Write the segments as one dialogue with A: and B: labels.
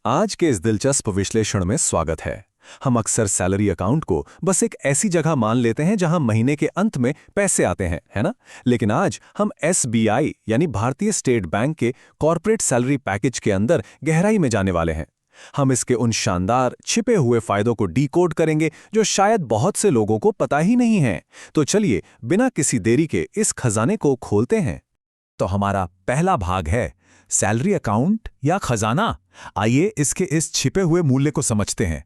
A: आज के इस दिलचस्प विश्लेषण में स्वागत है। हम अक्सर सैलरी अकाउंट को बस एक ऐसी जगह मान लेते हैं जहां महीने के अंत में पैसे आते हैं, है ना? लेकिन आज हम एसबीआई यानी भारतीय स्टेट बैंक के कॉर्पोरेट सैलरी पैकेज के अंदर गहराई में जाने वाले हैं। हम इसके उन शानदार छिपे हुए फायदों को डीकोड करेंगे जो शायद बहुत से लोगों को पता ही नहीं है। तो चलिए बिना किसी देरी के इस खजाने को खोलते हैं।
B: तो हमारा पहला भाग है सैलरी अकाउंट या खजाना। आइए इसके इस छिपे हुए मूल्य को समझते हैं।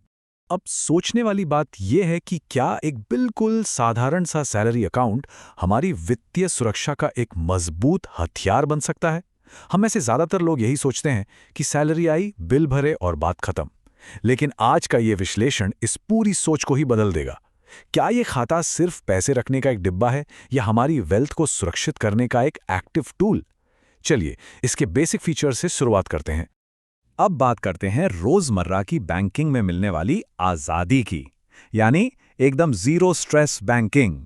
B: अब सोचने वाली बात यह है कि क्या एक बिल्कुल साधारण सा सैलरी अकाउंट हमारी वित्तीय सुरक्षा का एक मजबूत हथियार बन सकता है? हम में से ज्यादातर लोग यही सोचते हैं कि सैलरी आई, बिल भरे और बात खत्म। लेकिन आज का ये विश्लेषण इस पूरी सोच को ही बदल देगा। क्या ये खाता सिर्फ पैसे रखने का एक डिब्बा है या हमारी वेल्थ को सुरक्षित करने का एक एक्टिव टूल? चलिए इसके बेसिक फीचर से शुरुआत करते हैं। अब बात करते हैं रोजमर्रा की बैंकिंग में मिलने वाली आजादी की, यानी एकदम zero stress banking.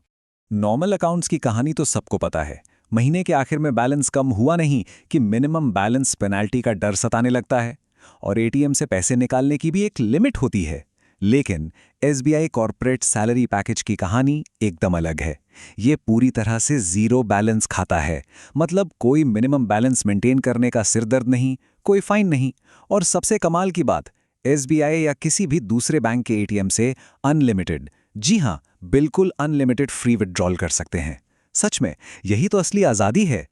B: Normal accounts की कहानी तो सबको पता है। महीने के आखिर में बैलेंस कम हुआ नहीं कि मिनिमम बैलेंस पेनाल्टी का डर सताने लगता है और एटीएम से पैसे निकालने की भी एक लिमिट होती है। लेकिन एसबीआई कॉर्पोरेट सैलरी पैकेज की कहानी एकदम अलग है। ये पूरी तरह से जीरो बैलेंस खाता है, मतलब कोई मिनिमम बैलेंस मेंटेन करने का सिरदर्द नहीं, कोई फाइन नहीं, और सबसे कमाल की बात, एसबीआई या किसी भी दूसरे बैंक के एटीएम से अनलिमिटेड, जी हां, बिल्कुल अनलिमिटेड फ्री विथड्रॉल कर सकते हैं। सच में यही तो असली आज़ादी है।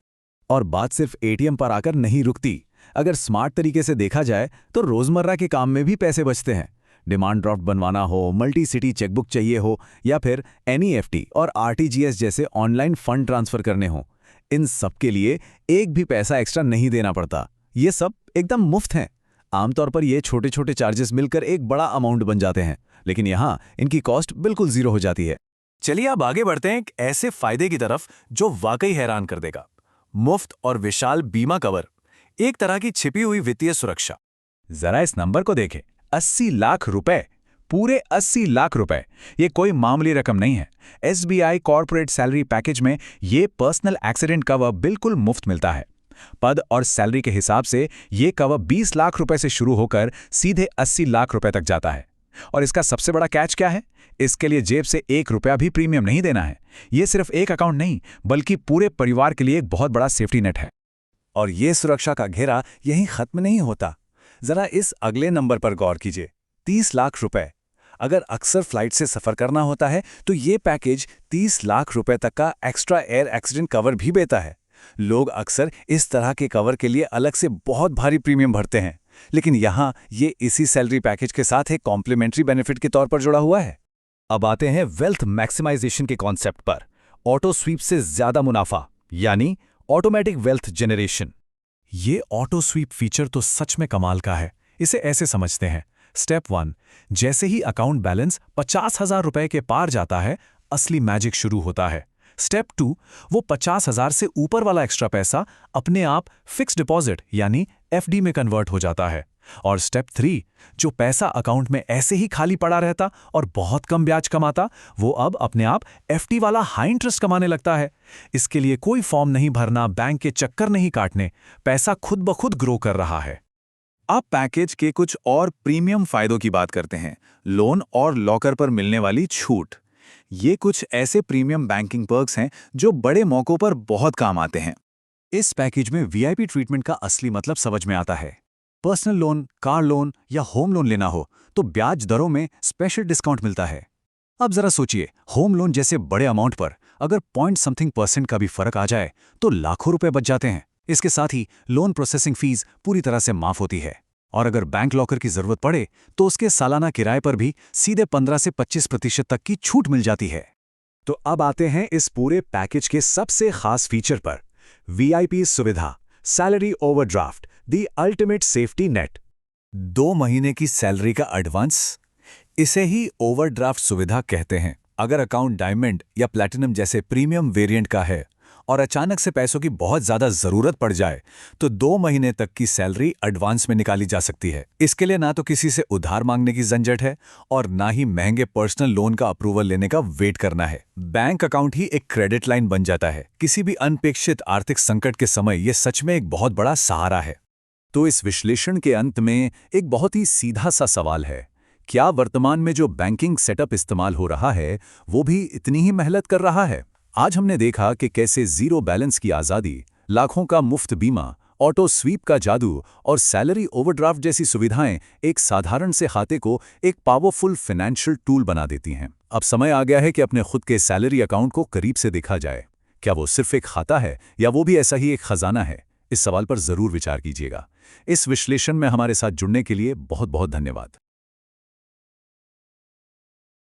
B: और बात सिर्फ एटीएम पर आकर नहीं रुकती। अगर स्मार्ट तरीके से देखा जाए तो रोजमर्रा के काम में भी पैसे बचते हैं। डिमांड ड्राफ्ट बनवाना हो, मल्टी सिटी चेकबुक चाहिए हो, या फिर एनईएफटी और आरटीजीएस जैसे ऑनलाइन फंड ट्रांसफर करने हो, इन सब के लिए एक भी पैसा एक्स्ट्रा नहीं देना पड़ता। ये सब एकदम मुफ्त हैं। आमतौर पर ये छोटे छोटे चार्जेस मिलकर एक बड़ा अमाउंट बन जाते हैं, लेकिन यहाँ इनकी कॉस्ट बिल्कुल जीरो हो जाती है। चलिए अब आगे बढ़ते हैं एक ऐसे फायदे की तरफ जो वाकई हैरान कर देगा। मुफ्त और विशाल बीमा कवर, एक तरह की छिपी हुई वित्तीय सुरक्षा। जरा इस नंबर को देखें, 80 लाख रुपए, पूरे 80 लाख रुपए। ये कोई मामूली रकम नहीं है। एसबीआई कॉर्पोरेट सैलरी पैकेज में ये पर्सनल एक्सीडेंट कवर बिल्कुल मुफ्त मिलता है। पद और सैलरी के हिसाब से ये कवर 20 लाख रुपए से शुरू होकर सीधे 80 लाख रुपए तक जाता है। और इसका सबसे बड़ा कैच क्या है? इसके लिए जेब से 1 रुपया भी प्रीमियम नहीं देना है। ये सिर्फ एक अकाउंट नहीं, बल्कि पूरे परिवार के लिए एक बहुत बड़ा सेफ्टी नेट है। और ये सुरक्षा का घेरा यहीं खत्म नहीं होता। जरा इस अगले नंबर पर गौर कीजिए, 30 लाख रुपए। अगर अक्सर फ्लाइट से सफर करना होता है तो ये पैकेज 30 लाख रुपए तक का एक्स्ट्रा एयर एक्सीडेंट कवर भी देता है। लोग अक्सर इस तरह के कवर के लिए अलग से बहुत भारी प्रीमियम भरते हैं, लेकिन यहाँ ये इसी सैलरी पैकेज के साथ एक कॉम्प्लीमेंट्री बेनिफिट के तौर पर जुड़ा हुआ है। अब आते हैं वेल्थ मैक्सिमाइजेशन के कॉन्सेप्ट पर। ऑटो स्वीप से ज्यादा मुनाफा, यानी ऑटोमेटिक वेल्थ जनरेशन। ये ऑटो स्वीप फीचर तो सच में कमाल का है। इसे ऐसे समझते हैं, स्टेप 1, जैसे ही अकाउंट बैलेंस 50,000 रुपए के पार जाता है, असली मैजिक शुरू होता है। स्टेप 2, वो 50,000 से ऊपर वाला एक्स्ट्रा पैसा अपने आप फिक्स डिपॉजिट यानी एफडी में कन्वर्ट हो जाता है। और स्टेप 3, जो पैसा अकाउंट में ऐसे ही खाली पड़ा रहता और बहुत कम ब्याज कमाता, वो अब अपने आप एफडी वाला हाई इंटरेस्ट कमाने लगता है। इसके लिए कोई फॉर्म नहीं भरना, बैंक के चक्कर नहीं काटने, पैसा खुद ब खुद ग्रो कर रहा है। अब पैकेज के कुछ और प्रीमियम फायदों की बात करते हैं। लोन और लॉकर पर मिलने वाली छूट। ये कुछ ऐसे प्रीमियम बैंकिंग पर्क्स हैं जो बड़े मौकों पर बहुत काम आते हैं। इस पैकेज में वीआईपी ट्रीटमेंट का असली मतलब समझ में आता है। पर्सनल लोन, कार लोन या होम लोन लेना हो तो ब्याज दरों में स्पेशल डिस्काउंट मिलता है। अब जरा सोचिए, होम लोन जैसे बड़े अमाउंट पर अगर पॉइंट समथिंग % का भी फर्क आ जाए तो लाखों रुपए बच जाते हैं। इसके साथ ही लोन प्रोसेसिंग फीस पूरी तरह से माफ होती है। और अगर बैंक लॉकर की जरूरत पड़े तो उसके सालाना किराए पर भी सीधे 15 से 25% तक की छूट मिल जाती है। तो अब आते हैं इस पूरे पैकेज के सबसे खास फीचर पर, वीआईपी सुविधा, salary overdraft, the ultimate safety net. 2 महीने की सैलरी का एडवांस, इसे ही ओवरड्राफ्ट सुविधा कहते हैं। अगर अकाउंट डायमंड या प्लैटिनम जैसे प्रीमियम वेरिएंट का है और अचानक से पैसों की बहुत ज्यादा जरूरत पड़ जाए तो 2 महीने तक की सैलरी एडवांस में निकाली जा सकती है। इसके लिए ना तो किसी से उधार मांगने की झंझट है और ना ही महंगे पर्सनल लोन का अप्रूवल लेने का वेट करना है। बैंक अकाउंट ही एक क्रेडिट लाइन बन जाता है। किसी भी अनपेक्षित आर्थिक संकट के समय यह सच में एक बहुत बड़ा सहारा है। तो इस विश्लेषण के अंत में एक बहुत ही सीधा सा सवाल है, क्या वर्तमान में जो बैंकिंग सेटअप इस्तेमाल हो रहा है वो भी इतनी ही मेहनत कर रहा है? आज हमने देखा कि कैसे जीरो बैलेंस की आज़ादी, लाखों का मुफ्त बीमा, ऑटो स्वीप का जादू और सैलरी ओवरड्राफ्ट जैसी सुविधाएं एक साधारण से खाते को एक पावरफुल फाइनेंशियल टूल बना देती हैं। अब समय आ गया है कि अपने खुद के सैलरी अकाउंट को करीब से देखा जाए। क्या वो सिर्फ एक खाता है या वो भी ऐसा ही एक खजाना है? इस सवाल पर जरूर विचार कीजिएगा। इस विश्लेषण में हमारे साथ जुड़ने के लिए बहुत बहुत धन्यवाद।